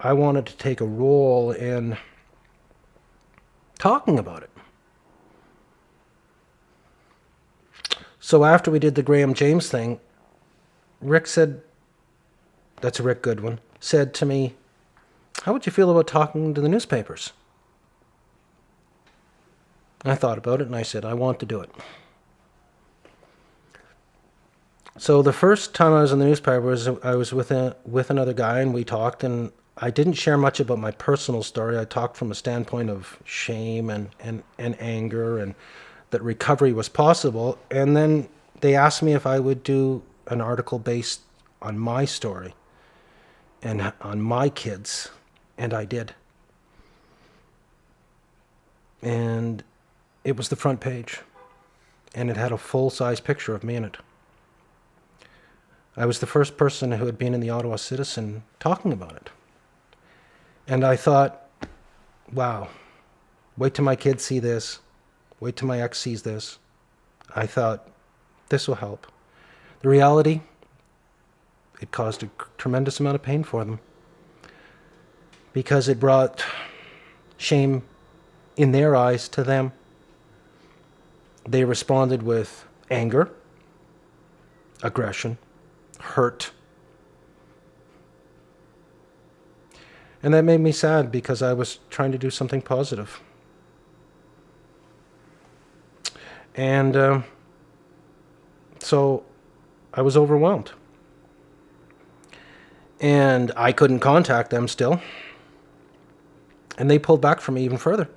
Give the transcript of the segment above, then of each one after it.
I wanted to take a role in talking about it. So after we did the Graham James thing, Rick said, that's Rick Goodwin, said to me, how would you feel about talking to the newspapers? I thought about it and I said, I want to do it. So the first time I was in the newspaper I was with another guy, and we talked, and I didn't share much about my personal story. I talked from a standpoint of shame and anger, and that recovery was possible. And then they asked me if I would do an article based on my story and on my kids, and I did. And it was the front page, and it had a full-size picture of me in it. I was the first person who had been in the Ottawa Citizen talking about it. And I thought, wow, wait till my kids see this. Wait till my ex sees this. I thought, this will help. The reality, it caused a tremendous amount of pain for them, because it brought shame in their eyes to them. They responded with anger, aggression, hurt. And that made me sad, because I was trying to do something positive. And so I was overwhelmed. And I couldn't contact them still. And they pulled back from me even further.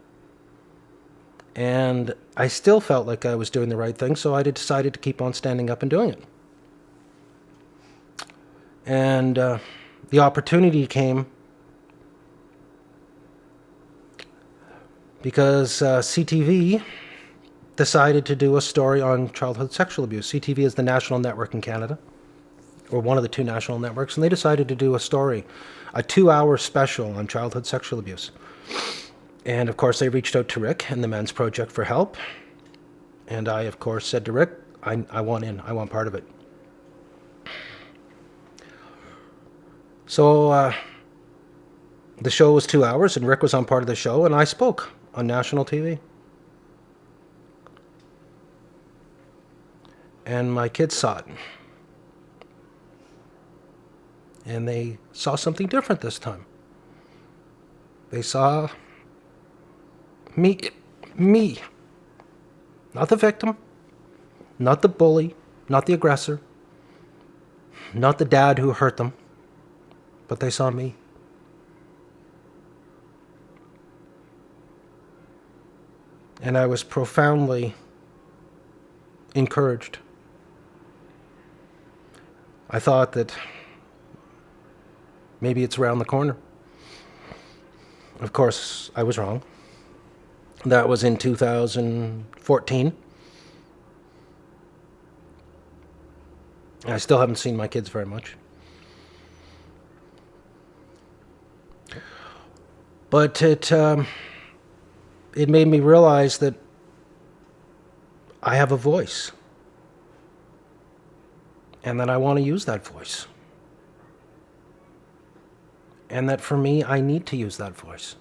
And I still felt like I was doing the right thing, so I decided to keep on standing up and doing it. And the opportunity came because CTV decided to do a story on childhood sexual abuse. CTV is the national network in Canada, or one of the two national networks, and they decided to do a story, a 2-hour special on childhood sexual abuse. And of course, they reached out to Rick and the Men's Project for help. And I, of course, said to Rick, I want in, I want part of it. So the show was 2 hours, and Rick was on part of the show, and I spoke on national TV. And my kids saw it. And they saw something different this time. They saw me, not the victim, not the bully, not the aggressor, not the dad who hurt them, but they saw me. And I was profoundly encouraged. I thought that maybe it's around the corner. Of course, I was wrong. That was in 2014. I still haven't seen my kids very much. But it made me realize that I have a voice, and that I want to use that voice. And that for me, I need to use that voice.